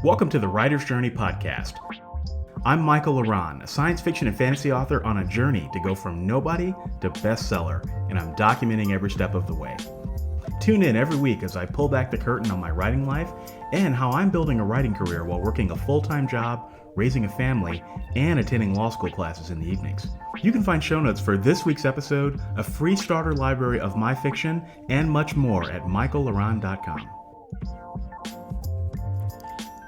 Welcome to the Writer's Journey podcast. I'm Michael Laran, a science fiction and fantasy author on a journey to go from nobody to bestseller, and I'm documenting every step of the way. Tune in every week as I pull back the curtain on my writing life and how I'm building a writing career while working a full-time job, raising a family, and attending law school classes in the evenings. You can find show notes for this week's episode, a free starter library of my fiction, and much more at michaellaran.com.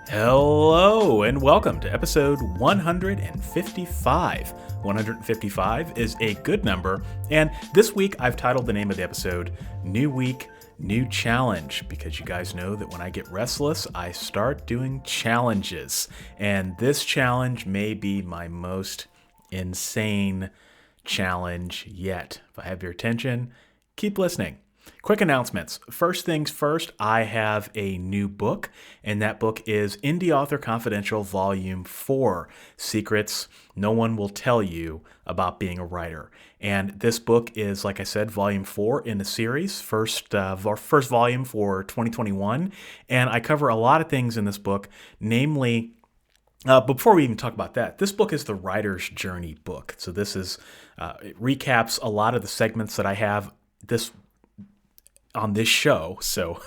Hello and welcome to episode 155. 155 is a good number, and this week I've titled the name of the episode New Week, New Challenge, because you guys know that when I get restless, I start doing challenges, and this challenge may be my most insane challenge yet. If I have your attention, keep listening. Quick announcements. First things first, I have a new book, and that book is Indie Author Confidential Volume 4, Secrets No One Will Tell You About Being a Writer. And this book is, like I said, Volume 4 in the series, first volume for 2021. And I cover a lot of things in this book, namely, before we even talk about that, this book is the Writer's Journey book. So this is, it recaps a lot of the segments that I have on this show. So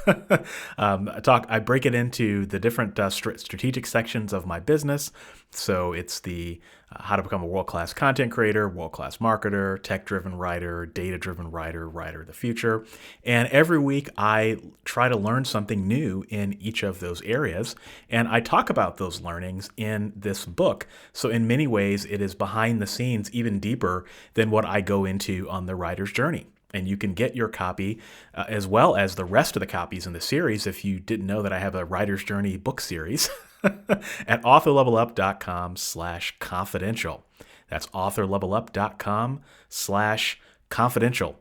I break it into the different strategic sections of my business. So it's the how to become a world-class content creator, world-class marketer, tech-driven writer, data-driven writer, writer of the future. And every week I try to learn something new in each of those areas. And I talk about those learnings in this book. So in many ways, it is behind the scenes, even deeper than what I go into on the Writer's Journey. And you can get your copy as well as the rest of the copies in the series if you didn't know that I have a Writer's Journey book series at authorlevelup.com/confidential. That's authorlevelup.com/confidential.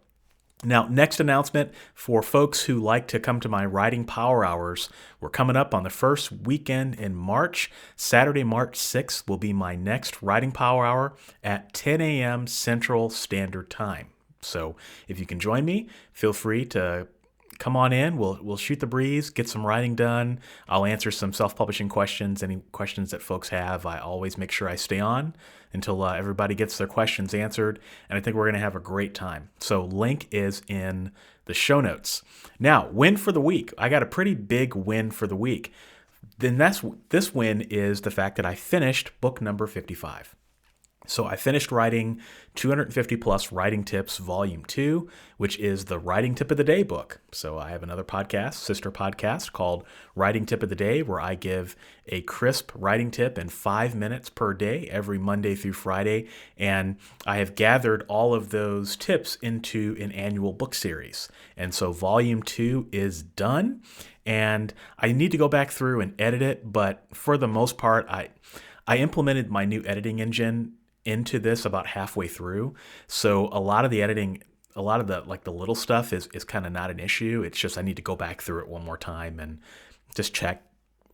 Now, next announcement for folks who like to come to my writing power hours. We're coming up on the first weekend in March. Saturday, March 6th will be my next writing power hour at 10 a.m. Central Standard Time. So if you can join me, feel free to come on in. We'll shoot the breeze, get some writing done. I'll answer some self-publishing questions, any questions that folks have. I always make sure I stay on until everybody gets their questions answered, and I think we're going to have a great time. So link is in the show notes. Now, win for the week. I got a pretty big win for the week. This win is the fact that I finished book number 55. So I finished writing 250 plus writing tips, volume 2, which is the writing tip of the day book. So I have another podcast, sister podcast called Writing Tip of the Day, where I give a crisp writing tip in 5 minutes per day, every Monday through Friday. And I have gathered all of those tips into an annual book series. And so volume 2 is done, and I need to go back through and edit it. But for the most part, I implemented my new editing engine into this about halfway through. So a lot of the editing, a lot of the little stuff is kind of not an issue. It's just I need to go back through it one more time and just check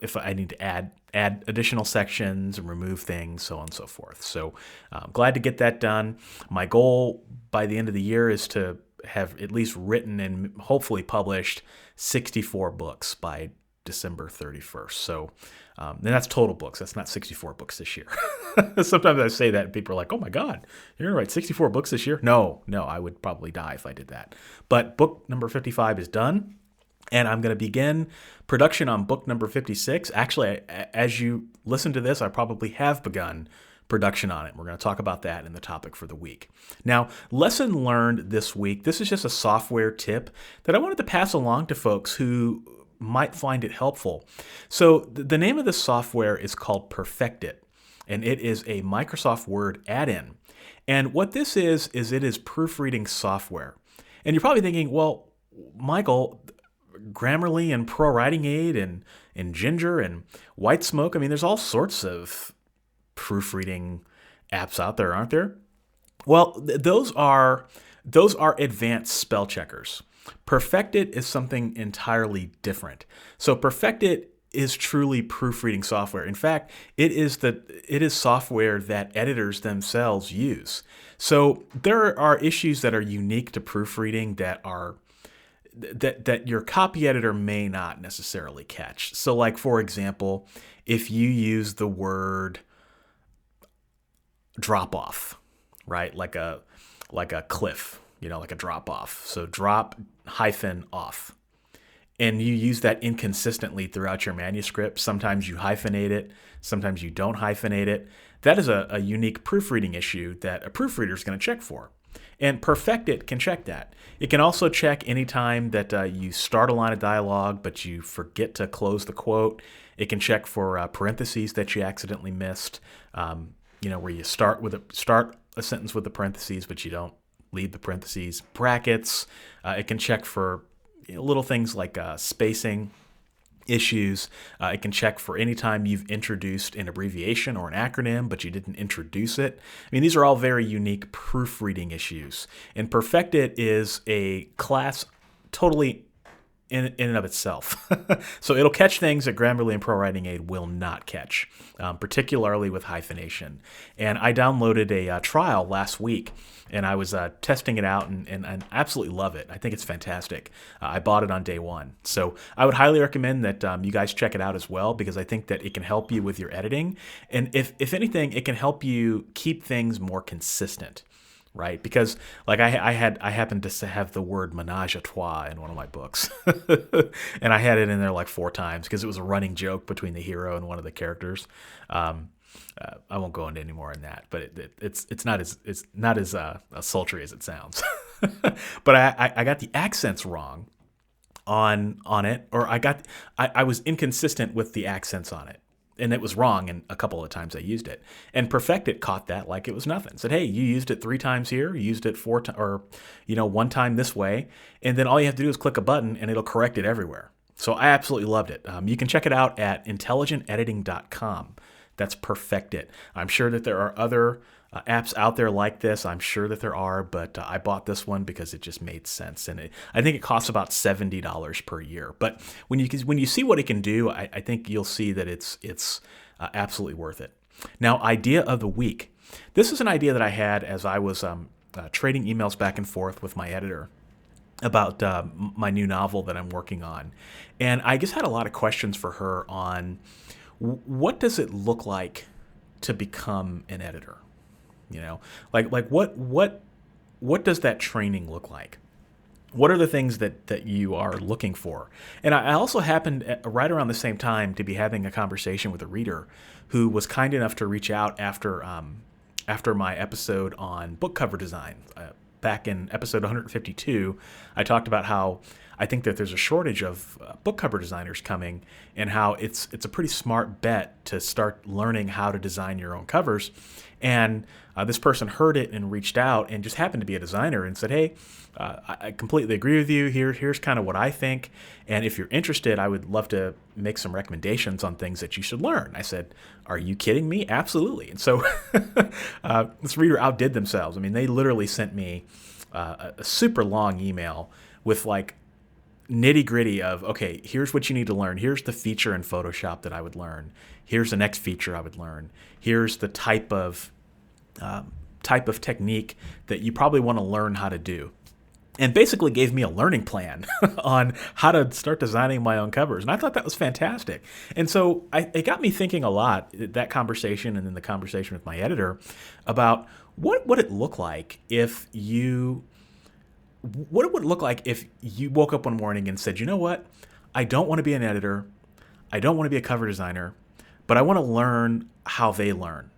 if I need to add additional sections and remove things, so on and so forth. So I'm glad to get that done. My goal by the end of the year is to have at least written and hopefully published 64 books by December 31st. So and that's total books. That's not 64 books this year. Sometimes I say that and people are like, oh my God, you're going to write 64 books this year? No, I would probably die if I did that. But book number 55 is done, and I'm going to begin production on book number 56. Actually, as you listen to this, I probably have begun production on it. We're going to talk about that in the topic for the week. Now, lesson learned this week. This is just a software tip that I wanted to pass along to folks who might find it helpful. So the name of this software is called PerfectIt, and it is a Microsoft Word add-in. And what this is it is proofreading software. And you're probably thinking, well, Michael, Grammarly and Pro Writing Aid and Ginger and White Smoke, I mean, there's all sorts of proofreading apps out there, aren't there? Well, those are advanced spell checkers. PerfectIt is something entirely different. So PerfectIt is truly proofreading software. In fact, it is software that editors themselves use. So there are issues that are unique to proofreading that are that your copy editor may not necessarily catch. So like, for example, if you use the word drop off, right? Like a cliff, like a drop off. So drop hyphen off. And you use that inconsistently throughout your manuscript. Sometimes you hyphenate it, sometimes you don't hyphenate it. That is a unique proofreading issue that a proofreader is going to check for. And PerfectIt can check that. It can also check anytime that you start a line of dialogue, but you forget to close the quote. It can check for parentheses that you accidentally missed, where you start a sentence with the parentheses, but you don't leave the parentheses. Brackets. It can check for little things like spacing issues. It can check for any time you've introduced an abbreviation or an acronym, but you didn't introduce it. I mean, these are all very unique proofreading issues. And PerfectIt is a class totally in and of itself. So it'll catch things that Grammarly and ProWriting Aid will not catch, particularly with hyphenation. And I downloaded a trial last week, and I was testing it out and I absolutely love it. I think it's fantastic. I bought it on day one. So I would highly recommend that you guys check it out as well, because I think that it can help you with your editing. And if anything, it can help you keep things more consistent. Right, because like I happened to have the word menage a trois in one of my books, and I had it in there like 4 times because it was a running joke between the hero and one of the characters. I won't go into any more on that, but it's not as sultry as it sounds. But I got the accents wrong on it, or I was inconsistent with the accents on it. And it was wrong in a couple of times I used it. And PerfectIt caught that like it was nothing. Said, hey, you used it 3 times here, you used it 4 times, or 1 time this way. And then all you have to do is click a button and it'll correct it everywhere. So I absolutely loved it. You can check it out at intelligentediting.com. That's PerfectIt. I'm sure that there are other apps out there like this. I'm sure that there are, but I bought this one because it just made sense. And I think it costs about $70 per year. But when you see what it can do, I think you'll see that it's absolutely worth it. Now, idea of the week. This is an idea that I had as I was trading emails back and forth with my editor about my new novel that I'm working on. And I just had a lot of questions for her on what does it look like to become an editor? Like what does that training look like? What are the things that you are looking for? And I also happened right around the same time to be having a conversation with a reader who was kind enough to reach out after my episode on book cover design. Back in episode 152, I talked about how I think that there's a shortage of book cover designers coming, and how it's a pretty smart bet to start learning how to design your own covers. And this person heard it and reached out and just happened to be a designer and said, hey, I completely agree with you. Here's kind of what I think. And if you're interested, I would love to make some recommendations on things that you should learn. I said, are you kidding me? Absolutely. And so this reader outdid themselves. I mean, they literally sent me a super long email with like nitty gritty of, okay, here's what you need to learn. Here's the feature in Photoshop that I would learn. Here's the next feature I would learn. Here's the type of technique that you probably want to learn how to do. And basically gave me a learning plan on how to start designing my own covers. And I thought that was fantastic. And so it got me thinking a lot, that conversation and then the conversation with my editor, about what would it look like if you woke up one morning and said, you know what, I don't want to be an editor, I don't want to be a cover designer, but I want to learn how they learn.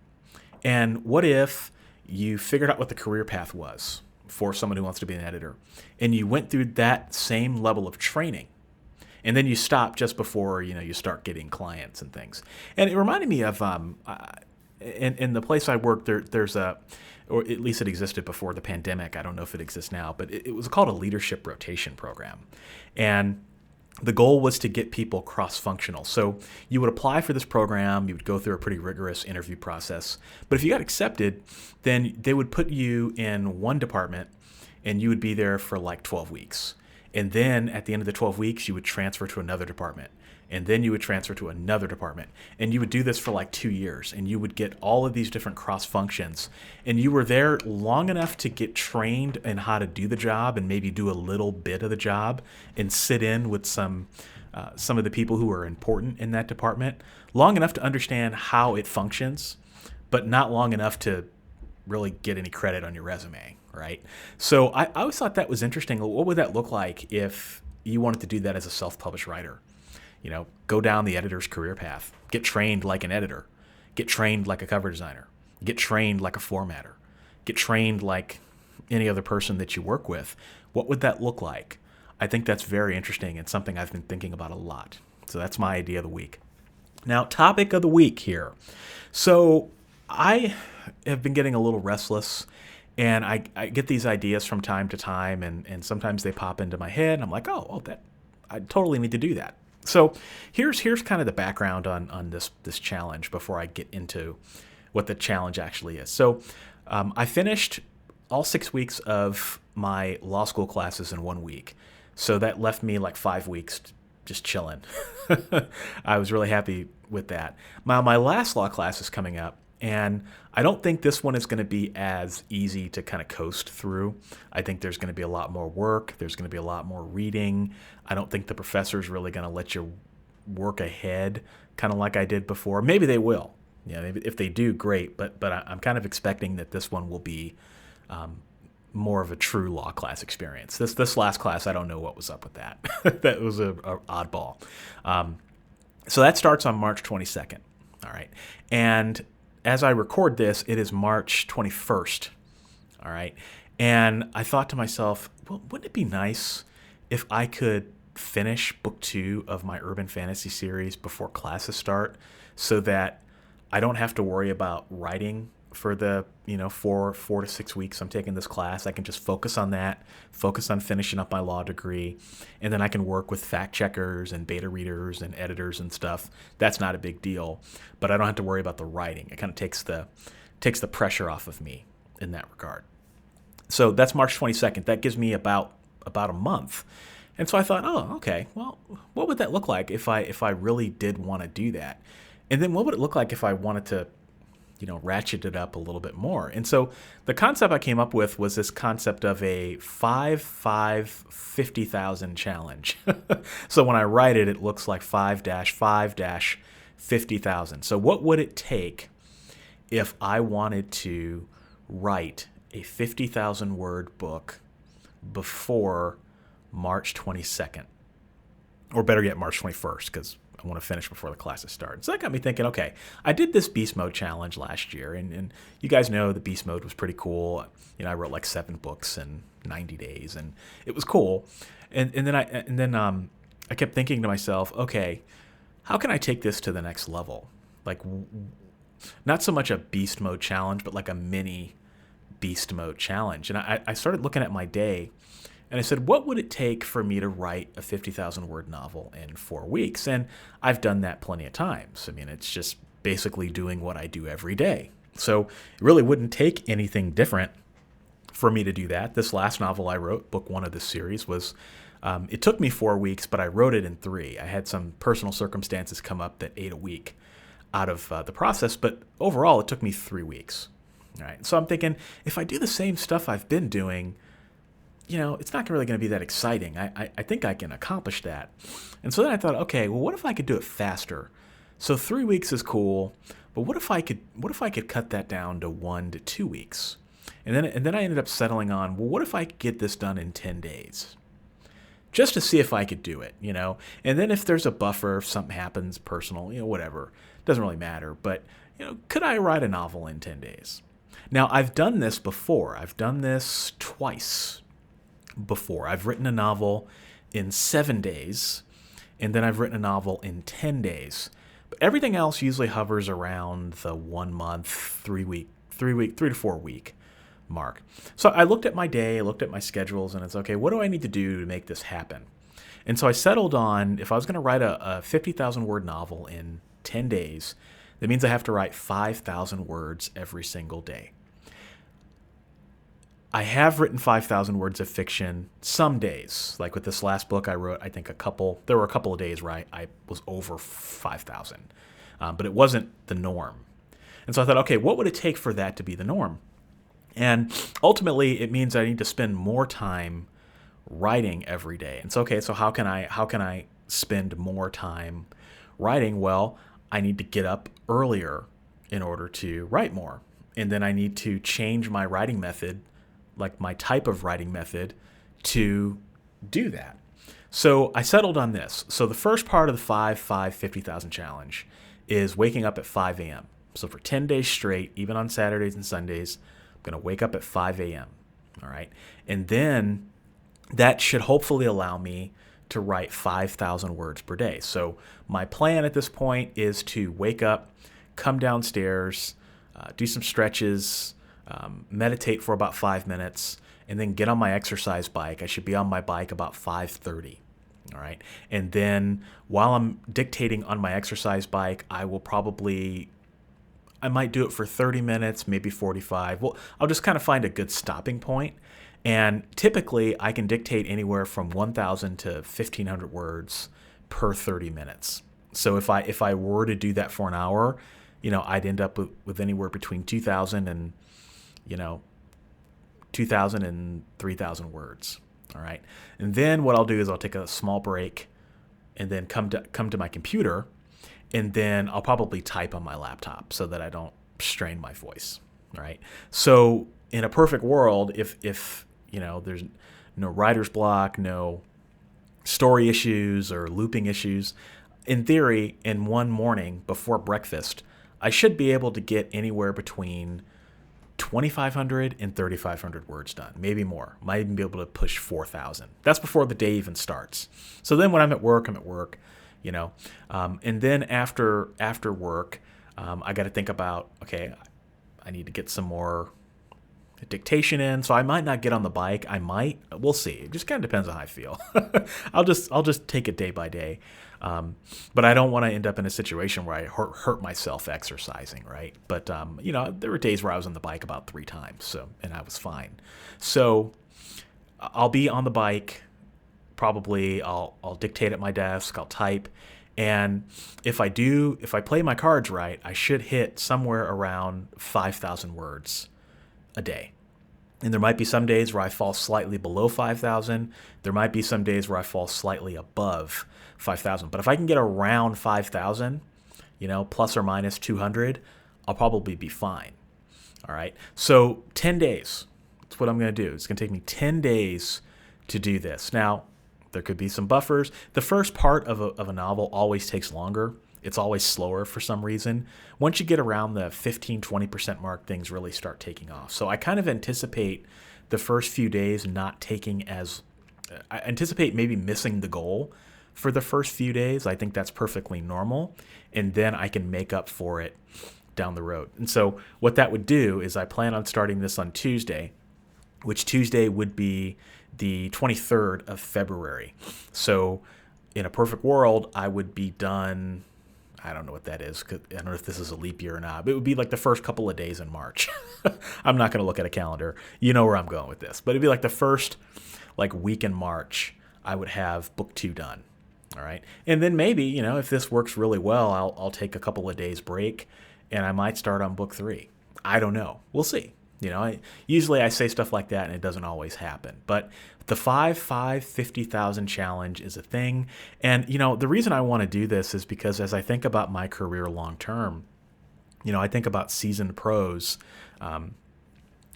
And what if you figured out what the career path was for someone who wants to be an editor, and you went through that same level of training, and then you stop just before you start getting clients and things. And it reminded me of in the place I work, there's or at least it existed before the pandemic. I don't know if it exists now, but it was called a leadership rotation program. And the goal was to get people cross-functional. So you would apply for this program, you would go through a pretty rigorous interview process. But if you got accepted, then they would put you in one department and you would be there for like 12 weeks. And then at the end of the 12 weeks, you would transfer to another department. And then you would transfer to another department. And you would do this for like 2 years. And you would get all of these different cross functions. And you were there long enough to get trained in how to do the job and maybe do a little bit of the job and sit in with some of the people who are important in that department, long enough to understand how it functions, but not long enough to really get any credit on your resume, right? So I always thought that was interesting. What would that look like if you wanted to do that as a self-published writer? Go down the editor's career path, get trained like an editor, get trained like a cover designer, get trained like a formatter, get trained like any other person that you work with. What would that look like? I think that's very interesting and something I've been thinking about a lot. So that's my idea of the week. Now, topic of the week here. So I have been getting a little restless, and I get these ideas from time to time, and sometimes they pop into my head, and I'm like, that I totally need to do that. So here's kind of the background on this challenge before I get into what the challenge actually is. So I finished all 6 weeks of my law school classes in 1 week. So that left me like 5 weeks just chilling. I was really happy with that. My last law class is coming up, and I don't think this one is going to be as easy to kind of coast through. I think there's going to be a lot more work. There's going to be a lot more reading. I don't think the professor's really going to let you work ahead, kind of like I did before. Maybe they will. Maybe if they do, great. But I'm kind of expecting that this one will be more of a true law class experience. This last class, I don't know what was up with that. That was a oddball. So that starts on March 22nd. All right. And as I record this, it is March 21st. All right. And I thought to myself, well, wouldn't it be nice if I could finish book 2 of my urban fantasy series before classes start, so that I don't have to worry about writing for the 4 to 6 weeks I'm taking this class. I can just focus on that, focus on finishing up my law degree, and then I can work with fact checkers and beta readers and editors and stuff. That's not a big deal, but I don't have to worry about the writing. It kind of takes the pressure off of me in that regard. So that's March 22nd. That gives me about a month. And so I thought, okay, well, what would that look like if I really did want to do that? And then what would it look like if I wanted to ratchet it up a little bit more? And so the concept I came up with was this concept of a 50,000 challenge. So when I write it, it looks like 5-5-50,000. So what would it take if I wanted to write a 50,000 word book before March 22nd? Or better yet, March 21st, because I want to finish before the classes start. So that got me thinking, okay, I did this Beast Mode challenge last year, and you guys know the Beast Mode was pretty cool. I wrote like 7 books in 90 days, and it was cool. And then I kept thinking to myself, okay, how can I take this to the next level? Like, not so much a Beast Mode challenge, but like a mini Beast Mode challenge. And I started looking at my day, and I said, what would it take for me to write a 50,000 word novel in 4 weeks? And I've done that plenty of times. I mean, it's just basically doing what I do every day. So it really wouldn't take anything different for me to do that. This last novel I wrote, book 1 of this series, was, it took me 4 weeks, but I wrote it in 3. I had some personal circumstances come up that ate a week out of the process, but overall it took me 3 weeks. All right. So I'm thinking, if I do the same stuff I've been doing, it's not really going to be that exciting. I think I can accomplish that. And so then I thought, okay, well, what if I could do it faster? So 3 weeks is cool, but what if I could cut that down to 1 to 2 weeks? And then I ended up settling on, well, what if I could get this done in 10 days? Just to see if I could do it, And then if there's a buffer, if something happens personal, whatever, doesn't really matter. But, could I write a novel in 10 days? Now, I've done this before. I've done this twice before. I've written a novel in 7 days, and then I've written a novel in 10 days. But everything else usually hovers around the 1 month, 3 to 4 week mark. So I looked at my day, I looked at my schedules, and it's okay, what do I need to do to make this happen? And so I settled on, if I was going to write a 50,000 word novel in 10 days, that means I have to write 5,000 words every single day. I have written 5,000 words of fiction some days. Like with this last book I wrote, I think there were a couple of days where I was over 5,000. But it wasn't the norm. And so I thought, okay, what would it take for that to be the norm? And ultimately, it means I need to spend more time writing every day. And so, okay, so how can I spend more time writing? Well, I need to get up earlier in order to write more. And then I need to change my writing method, like my type of writing method, to do that. So I settled on this. So the first part of the 50,000 challenge is waking up at 5 a.m. So for 10 days straight, even on Saturdays and Sundays, I'm going to wake up at 5 a.m. All right. And then that should hopefully allow me to write 5,000 words per day. So my plan at this point is to wake up, come downstairs, do some stretches, meditate for about 5 minutes, and then get on my exercise bike. I should be on my bike about 5:30. All right. And then while I'm dictating on my exercise bike, I might do it for 30 minutes, maybe 45. Well, I'll just kind of find a good stopping point. And typically I can dictate anywhere from 1,000 to 1,500 words per 30 minutes. So if I were to do that for an hour, I'd end up with anywhere between 2,000 and 3,000 words. All right. And then what I'll do is I'll take a small break and then come to my computer, and then I'll probably type on my laptop so that I don't strain my voice. All right. So in a perfect world, if there's no writer's block, no story issues or looping issues, in theory, in one morning before breakfast, I should be able to get anywhere between 2,500 and 3,500 words done, maybe more. Might even be able to push 4,000. That's before the day even starts. So then when I'm at work, and then after work, I got to think about, okay, I need to get some more dictation in. So I might not get on the bike. We'll see. It just kind of depends on how I feel. I'll just take it day by day. But I don't want to end up in a situation where I hurt myself exercising, right? But, there were days where I was on the bike about 3 times, and I was fine. So I'll be on the bike. Probably I'll dictate at my desk, I'll type. And if I play my cards right, I should hit somewhere around 5,000 words a day. And there might be some days where I fall slightly below 5,000. There might be some days where I fall slightly above 5,000. But if I can get around 5,000, plus or minus 200, I'll probably be fine. All right. So 10 days. That's what I'm going to do. It's going to take me 10 days to do this. Now, there could be some buffers. The first part of a novel always takes longer. It's always slower for some reason. Once you get around the 15-20% mark, things really start taking off. So I kind of anticipate the first few days not taking I anticipate maybe missing the goal for the first few days. I think that's perfectly normal. And then I can make up for it down the road. And so what that would do is I plan on starting this on Tuesday, which Tuesday would be the 23rd of February. So in a perfect world, I would be done. I don't know what that is. I don't know if this is a leap year or not, but it would be like the first couple of days in March. I'm not going to look at a calendar. You know where I'm going with this, but it'd be like the first week in March, I would have book 2 done. All right. And then maybe, if this works really well, I'll take a couple of days break and I might start on book 3. I don't know. We'll see. Usually I say stuff like that and it doesn't always happen. But the 50,000 challenge is a thing. And, the reason I want to do this is because as I think about my career long term, I think about seasoned pros, a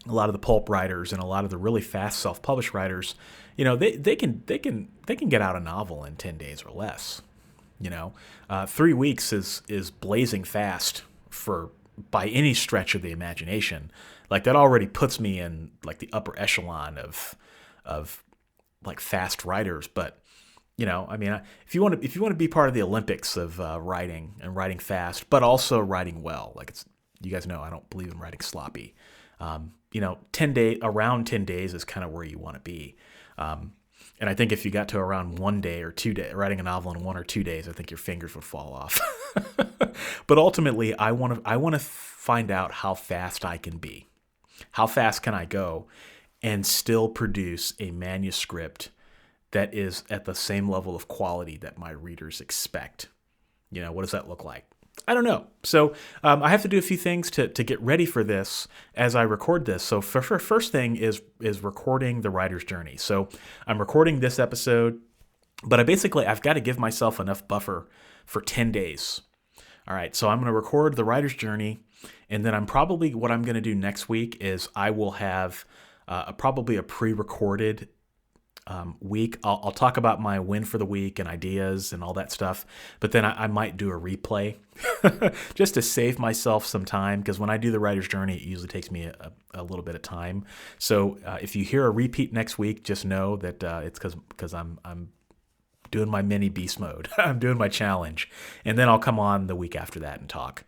lot of the pulp writers and a lot of the really fast self-published writers, they can get out a novel in 10 days or less. 3 weeks is blazing fast by any stretch of the imagination. That already puts me in the upper echelon of fast writers. But if you want to be part of the Olympics of writing and writing fast, but also writing well, you guys know I don't believe in writing sloppy. 10 days is kind of where you want to be. And I think if you got to around 1 day or 2 days, writing a novel in 1 or 2 days, I think your fingers would fall off. But ultimately, I want to find out how fast I can be. How fast can I go? and still produce a manuscript that is at the same level of quality that my readers expect? What does that look like? I don't know. So I have to do a few things to get ready for this as I record this. So first thing is recording the writer's journey. So I'm recording this episode, but I've got to give myself enough buffer for 10 days. All right, so I'm going to record the writer's journey, and then what I'm going to do next week is I will have probably a pre-recorded week. I'll talk about my win for the week and ideas and all that stuff, but then I might do a replay just to save myself some time, because when I do the writer's journey, it usually takes me a little bit of time. So if you hear a repeat next week, just know that it's because I'm doing my mini beast mode. I'm doing my challenge, and then I'll come on the week after that and talk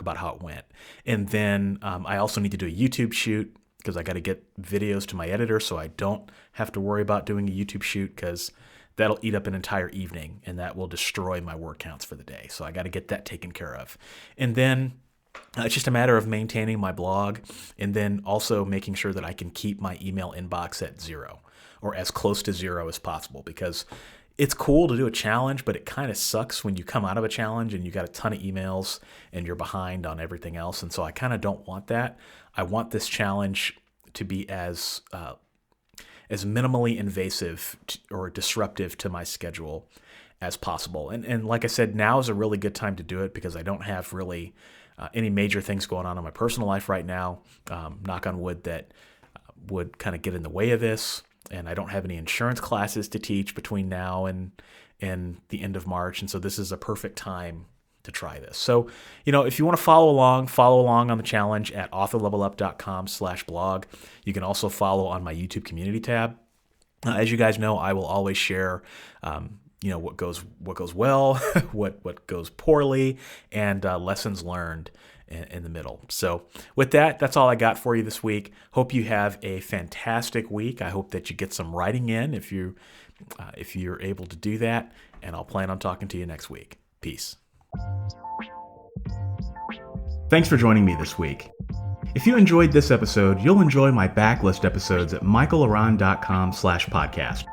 about how it went. And then I also need to do a YouTube shoot, because I got to get videos to my editor so I don't have to worry about doing a YouTube shoot, because that'll eat up an entire evening and that will destroy my word counts for the day. So I got to get that taken care of. And then it's just a matter of maintaining my blog, and then also making sure that I can keep my email inbox at 0 or as close to 0 as possible, because it's cool to do a challenge, but it kind of sucks when you come out of a challenge and you got a ton of emails and you're behind on everything else. And so I kind of don't want that. I want this challenge to be as minimally invasive or disruptive to my schedule as possible. And like I said, now is a really good time to do it, because I don't have really any major things going on in my personal life right now. Knock on wood, that would kind of get in the way of this. And I don't have any insurance classes to teach between now and the end of March. And so this is a perfect time to try this. So, if you want to follow along on the challenge at authorlevelup.com/blog. You can also follow on my YouTube community tab. As you guys know, I will always share, what goes well, what goes poorly, and lessons learned in the middle. So with that, that's all I got for you this week. Hope you have a fantastic week. I hope that you get some writing in if you're able to do that, and I'll plan on talking to you next week. Peace. Thanks for joining me this week. If you enjoyed this episode, you'll enjoy my backlist episodes at michaelaran.com/podcast.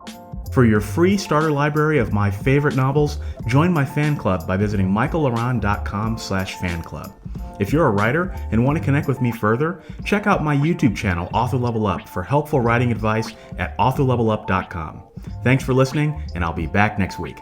For your free starter library of my favorite novels, join my fan club by visiting michaelaran.com/fanclub. If you're a writer and want to connect with me further, check out my YouTube channel, Author Level Up, for helpful writing advice at authorlevelup.com. Thanks for listening, and I'll be back next week.